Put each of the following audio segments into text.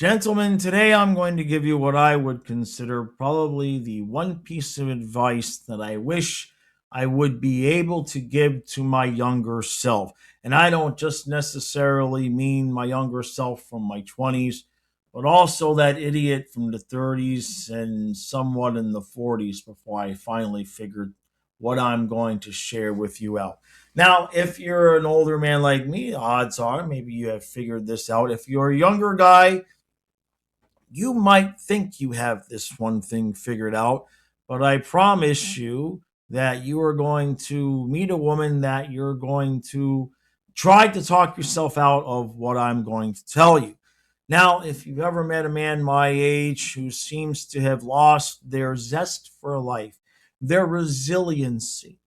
Gentlemen, today I'm going to give you what I would consider probably the one piece of advice that I wish I would be able to give to my younger self. And I don't just necessarily mean my younger self from my 20s, but also that idiot from the 30s and somewhat in the 40s before I finally figured what I'm going to share with you out. Now, if you're an older man like me, odds are maybe you have figured this out. If you're a younger guy, you might think you have this one thing figured out, but I promise you that you are going to meet a woman that you're going to try to talk yourself out of what I'm going to tell you. Now, if you've ever met a man my age who seems to have lost their zest for life, their resiliency,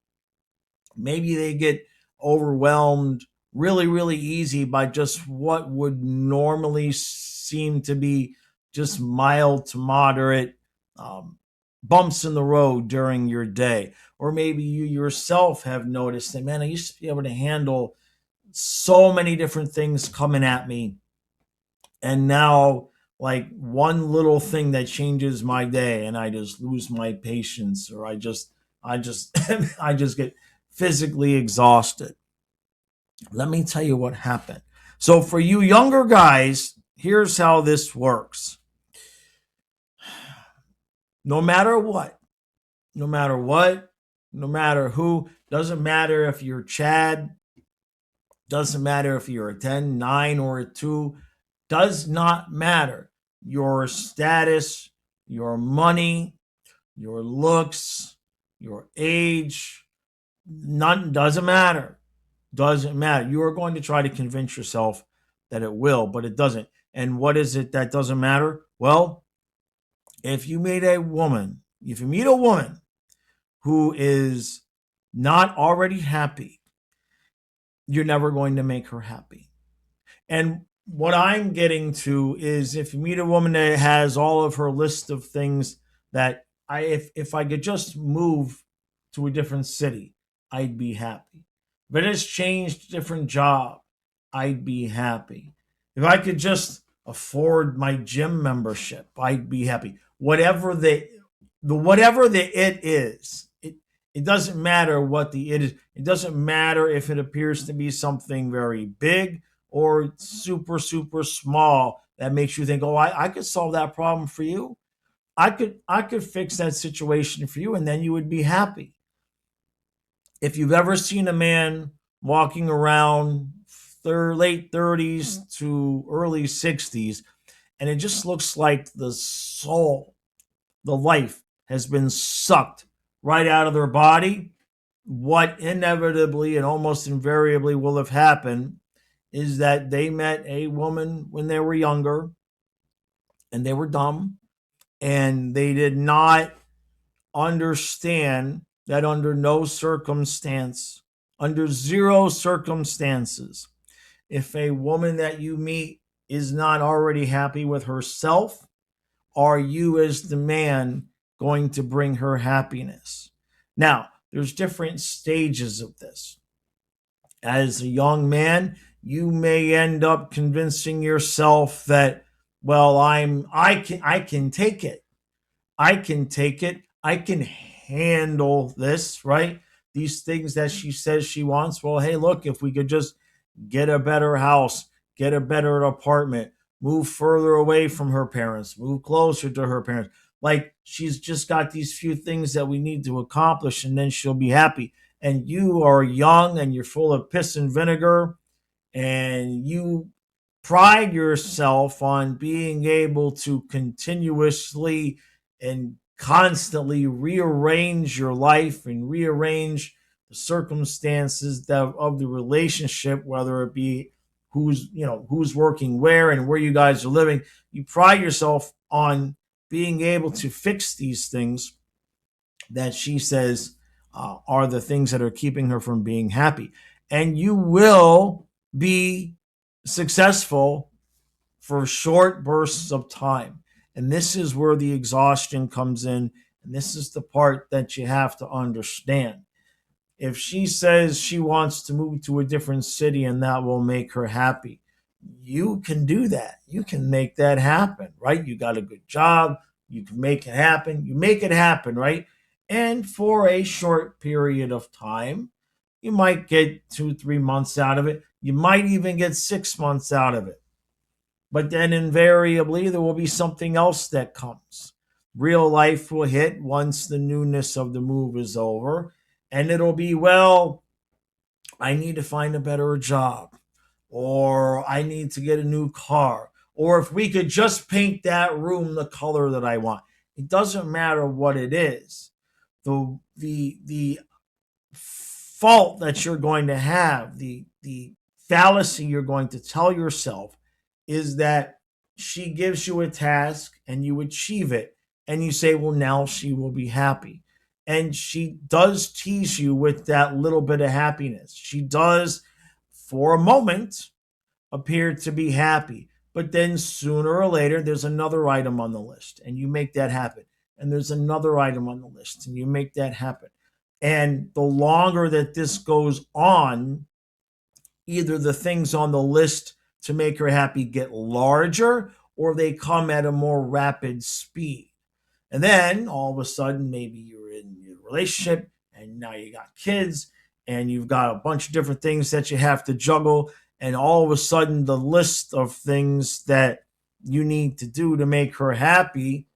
maybe they get overwhelmed really, really easy by just what would normally seem to be just mild to moderate um, bumps in the road during your day. Or maybe you yourself have noticed that, man, I used to be able to handle so many different things coming at me. And now, like one little thing that changes my day, and I just lose my patience, or I just, I just get physically exhausted. Let me tell you what happened. So, for you younger guys, here's how this works. No matter what, no matter what, no matter who, doesn't matter if you're Chad, doesn't matter if you're a 10, 9, or a 2, does not matter. Your status, your money, your looks, your age, none doesn't matter. Doesn't matter. You are going to try to convince yourself that it will, but it doesn't. And what is it that doesn't matter? Well, if you meet a woman who is not already happy, you're never going to make her happy. And what I'm getting to is if you meet a woman that has all of her list of things that if I could just move to a different city, I'd be happy. If I just changed different job, I'd be happy. If I could just afford my gym membership, I'd be happy. Whatever the it is, it doesn't matter what the it is. It doesn't matter if it appears to be something very big or super, super small that makes you think, oh, I could solve that problem for you. I could fix that situation for you, and then you would be happy. If you've ever seen a man walking around late 30s to early 60s, and it just looks like the soul, the life has been sucked right out of their body, what inevitably and almost invariably will have happened is that they met a woman when they were younger and they were dumb and they did not understand that under no circumstance, under zero circumstances, if a woman that you meet is not already happy with herself, are you as the man going to bring her happiness? Now, there's different stages of this. As a young man, you may end up convincing yourself that, well, I can take it. I can take it. I can handle this, right? These things that she says she wants. Well, hey, look, if we could just get a better house, get a better apartment, move further away from her parents, move closer to her parents. Like she's just got these few things that we need to accomplish, and then she'll be happy. And you are young and you're full of piss and vinegar, and you pride yourself on being able to continuously and constantly rearrange your life and rearrange the circumstances of the relationship, whether it be who's working where and where you guys are living. You pride yourself on being able to fix these things that she says are the things that are keeping her from being happy. And you will be successful for short bursts of time. And this is where the exhaustion comes in. And this is the part that you have to understand. If she says she wants to move to a different city and that will make her happy, you can do that. You can make that happen, right? You got a good job. You can make it happen. You make it happen, right? And for a short period of time, you might get 2, 3 months out of it. You might even get 6 months out of it. But then invariably, there will be something else that comes. Real life will hit once the newness of the move is over. And it'll be, well, I need to find a better job, or I need to get a new car, or if we could just paint that room the color that I want. It doesn't matter what it is. The fault that you're going to have, the fallacy you're going to tell yourself is that she gives you a task and you achieve it and you say, well, now she will be happy. And she does tease you with that little bit of happiness. She does, for a moment, appear to be happy. But then sooner or later, there's another item on the list and you make that happen. And there's another item on the list and you make that happen. And the longer that this goes on, either the things on the list to make her happy get larger or they come at a more rapid speed. And then all of a sudden, maybe you're in your relationship and now you got kids and you've got a bunch of different things that you have to juggle. And all of a sudden, the list of things that you need to do to make her happy,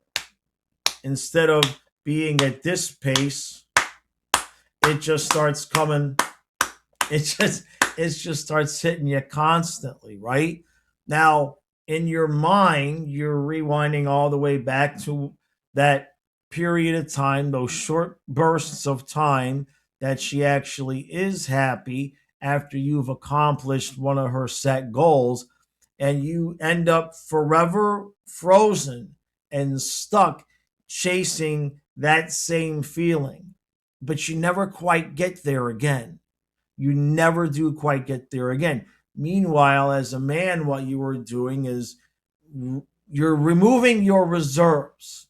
instead of being at this pace, it just starts coming. It just starts hitting you constantly, right? Now, in your mind, you're rewinding all the way back to that period of time, those short bursts of time that she actually is happy after you've accomplished one of her set goals, and you end up forever frozen and stuck chasing that same feeling. But you never quite get there again. You never do quite get there again. Meanwhile, as a man, what you are doing is you're removing your reserves,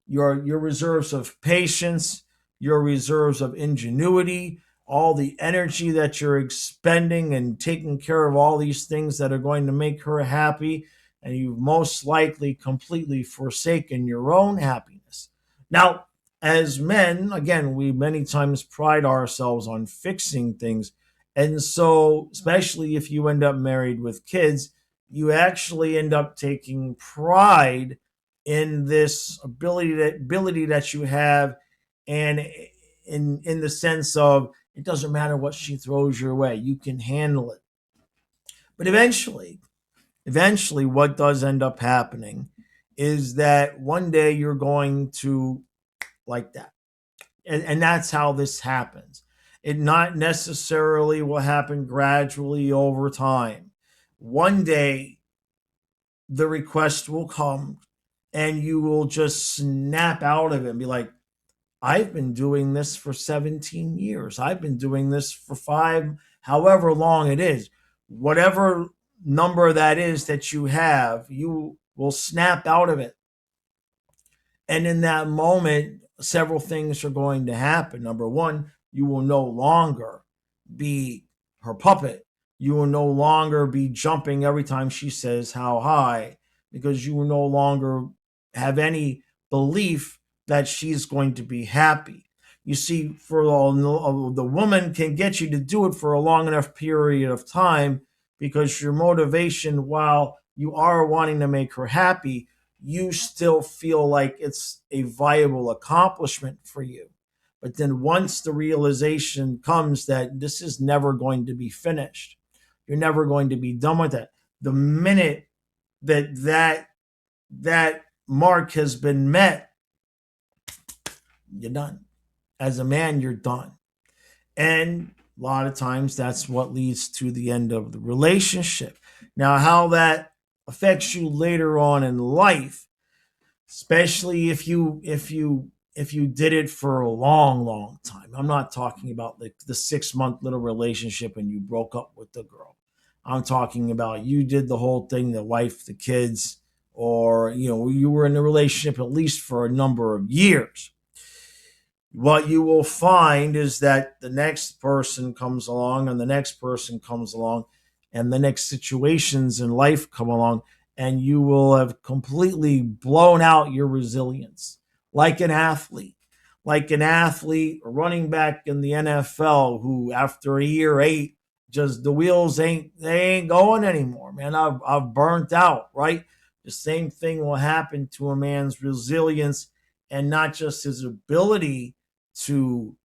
your reserves of patience, your reserves of ingenuity, all the energy that you're expending and taking care of all these things that are going to make her happy, and you've most likely completely forsaken your own happiness. Now, as men, again, we many times pride ourselves on fixing things. And so, especially if you end up married with kids, you actually end up taking pride in this ability that you have, and in the sense of it doesn't matter what she throws your way, you can handle it. But eventually what does end up happening is that one day you're going to like that. And that's how this happens. It not necessarily will happen gradually over time. One day the request will come and you will just snap out of it and be like, I've been doing this for 17 years. I've been doing this for five, however long it is. Whatever number that is that you have, you will snap out of it. And in that moment, several things are going to happen. Number one, you will no longer be her puppet. You will no longer be jumping every time she says how high, because you will no longer have any belief that she's going to be happy. You see, for the woman can get you to do it for a long enough period of time because your motivation, while you are wanting to make her happy, you still feel like it's a viable accomplishment for you. But then once the realization comes that this is never going to be finished, you're never going to be done with it. The minute that mark has been met, you're done. As a man, you're done. And a lot of times that's what leads to the end of the relationship. Now, how that affects you later on in life, especially if you did it for a long time. I'm not talking about like the 6 month little relationship and you broke up with the girl. I'm talking about you did the whole thing, the wife, the kids, or you were in a relationship at least for a number of years. What you will find is that the next person comes along and the next person comes along. and the next situations in life come along, and you will have completely blown out your resilience. Like an athlete, a running back in the NFL who, after a year 8, just the wheels ain't going anymore, man. I've burnt out, right? The same thing will happen to a man's resilience, and not just his ability to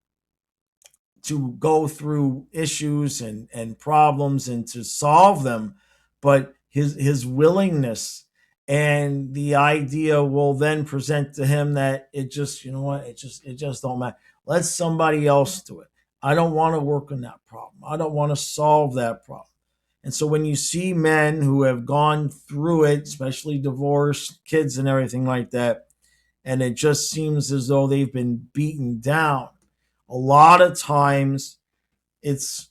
go through issues and problems and to solve them, but his willingness. And the idea will then present to him that it just, you know what, it just don't matter. Let somebody else do it. I don't want to work on that problem. I don't want to solve that problem. And so when you see men who have gone through it, especially divorce, kids, and everything like that, and it just seems as though they've been beaten down, a lot of times it's,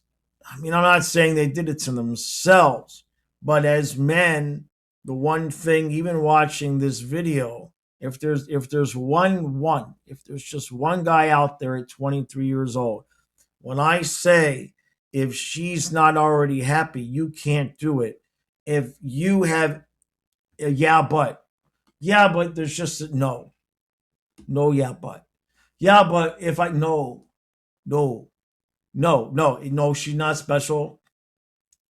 I mean, I'm not saying they did it to themselves, but as men, the one thing, even watching this video, if there's just one guy out there at 23 years old, when I say, if she's not already happy, you can't do it. If you have a yeah, but there's just a, no, yeah, but if I, no, no, she's not special.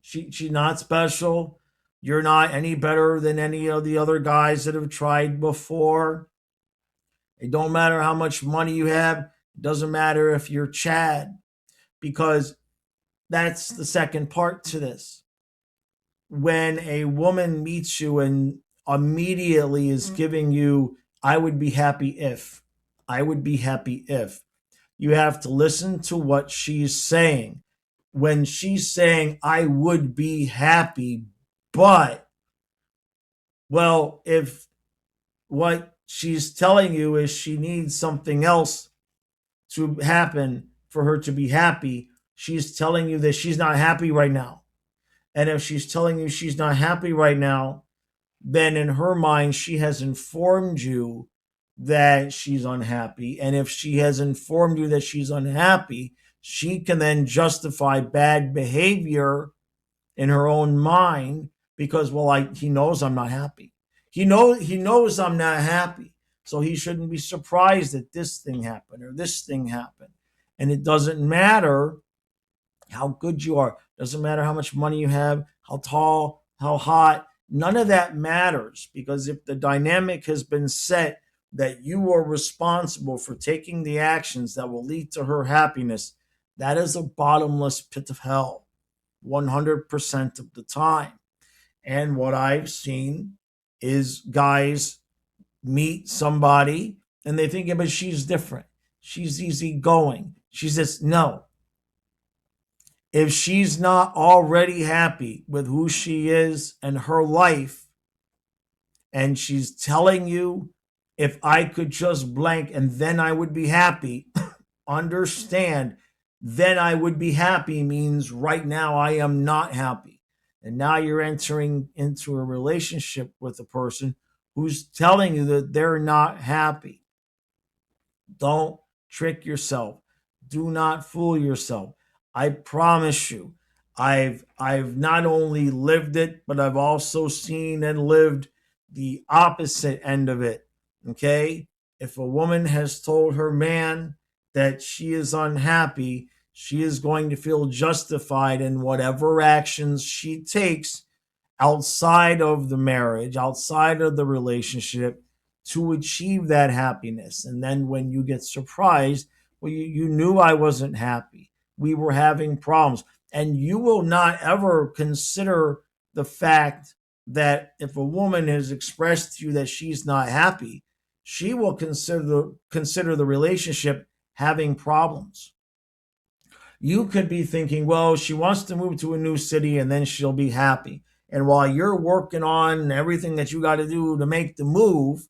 She's not special. You're not any better than any of the other guys that have tried before. It don't matter how much money you have. It doesn't matter if you're Chad, because that's the second part to this. When a woman meets you and immediately is giving you, I would be happy if, I would be happy if, you have to listen to what she's saying. When she's saying, I would be happy, but, well, if what she's telling you is she needs something else to happen for her to be happy, she's telling you that she's not happy right now. And if she's telling you she's not happy right now, then in her mind, she has informed you that she's unhappy. And if she has informed you that she's unhappy, she can then justify bad behavior in her own mind because, well, he knows I'm not happy. He knows I'm not happy. So he shouldn't be surprised that this thing happened or this thing happened. And it doesn't matter how good you are. Doesn't matter how much money you have, how tall, how hot. None of that matters, because if the dynamic has been set that you are responsible for taking the actions that will lead to her happiness, that is a bottomless pit of hell 100% of the time. And what I've seen is guys meet somebody and they think, yeah, but she's different. She's easygoing. She's this. No, if she's not already happy with who she is and her life, and she's telling you, if I could just blank and then I would be happy, understand, then I would be happy means right now I am not happy. And now you're entering into a relationship with a person who's telling you that they're not happy. Don't trick yourself. Do not fool yourself. I promise you, I've not only lived it, but I've also seen and lived the opposite end of it. Okay? If a woman has told her man that she is unhappy, she is going to feel justified in whatever actions she takes outside of the marriage, outside of the relationship, to achieve that happiness. And then when you get surprised, well, you knew I wasn't happy. We were having problems. And you will not ever consider the fact that if a woman has expressed to you that she's not happy, she will consider the relationship having problems. You could be thinking, well, she wants to move to a new city and then she'll be happy. And while you're working on everything that you got to do to make the move,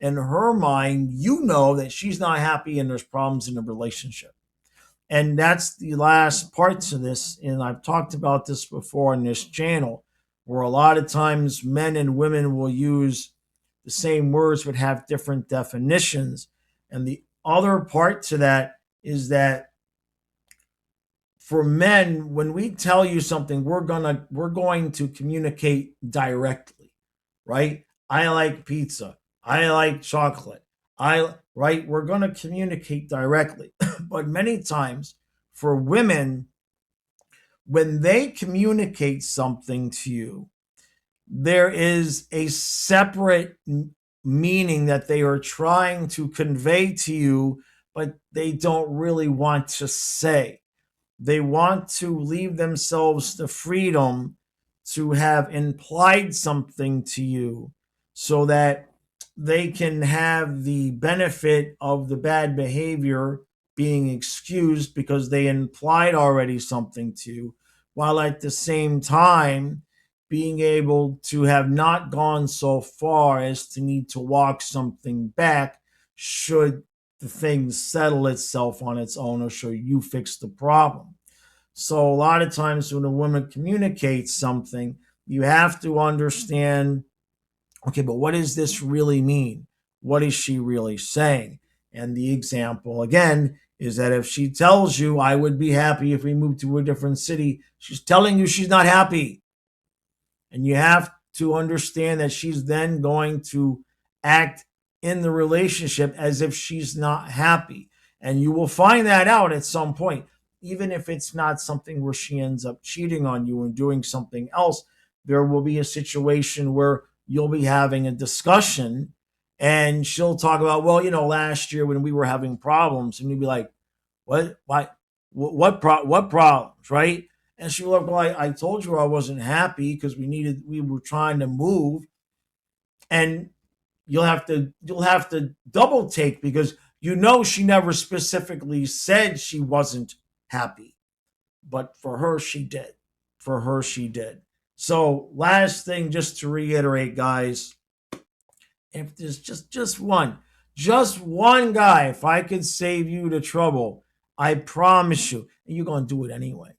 in her mind, you know that she's not happy and there's problems in the relationship. And that's the last parts of this. And I've talked about this before on this channel, where a lot of times men and women will use the same words but have different definitions. And the other part to that is that for men, when we tell you something, we're going to communicate directly, right? I like pizza. I like chocolate. I right. We're going to communicate directly, but many times for women, when they communicate something to you, there is a separate meaning that they are trying to convey to you, but they don't really want to say. They want to leave themselves the freedom to have implied something to you so that they can have the benefit of the bad behavior being excused because they implied already something to you, while at the same time being able to have not gone so far as to need to walk something back should the thing settle itself on its own or should you fix the problem. So a lot of times when a woman communicates something, you have to understand, okay, but what does this really mean? What is she really saying? And the example again is that if she tells you, I would be happy if we moved to a different city, she's telling you she's not happy. And you have to understand that she's then going to act in the relationship as if she's not happy. And you will find that out at some point, even if it's not something where she ends up cheating on you and doing something else. There will be a situation where you'll be having a discussion and she'll talk about, well, last year when we were having problems, and you'll be like, what, why, what problems, right? And she was like, well, I told you I wasn't happy because we were trying to move. And you'll have to double take because she never specifically said she wasn't happy. But for her, she did. For her, she did. So last thing, just to reiterate, guys, if there's just one guy, if I could save you the trouble, I promise you, you're gonna do it anyway.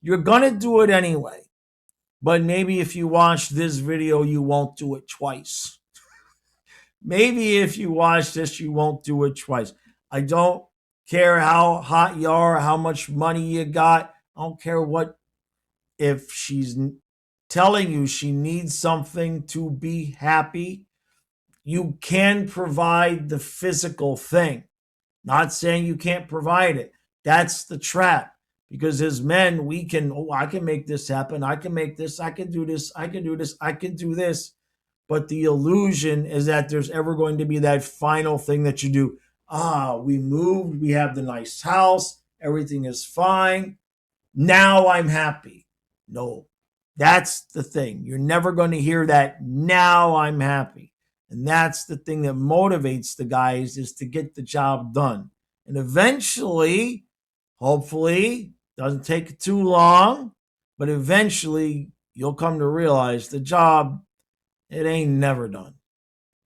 You're gonna do it anyway. But maybe if you watch this video, you won't do it twice. Maybe if you watch this, you won't do it twice. I don't care how hot you are, how much money you got. I don't care what, if she's telling you she needs something to be happy, you can provide the physical thing. Not saying you can't provide it. That's the trap. Because as men, I can make this happen. I can make this. I can do this. I can do this. I can do this. But the illusion is that there's ever going to be that final thing that you do. We moved. We have the nice house. Everything is fine. Now I'm happy. No, that's the thing. You're never going to hear that. Now I'm happy. And that's the thing that motivates the guys, is to get the job done. And eventually, hopefully, doesn't take too long, but eventually you'll come to realize the job, it ain't never done.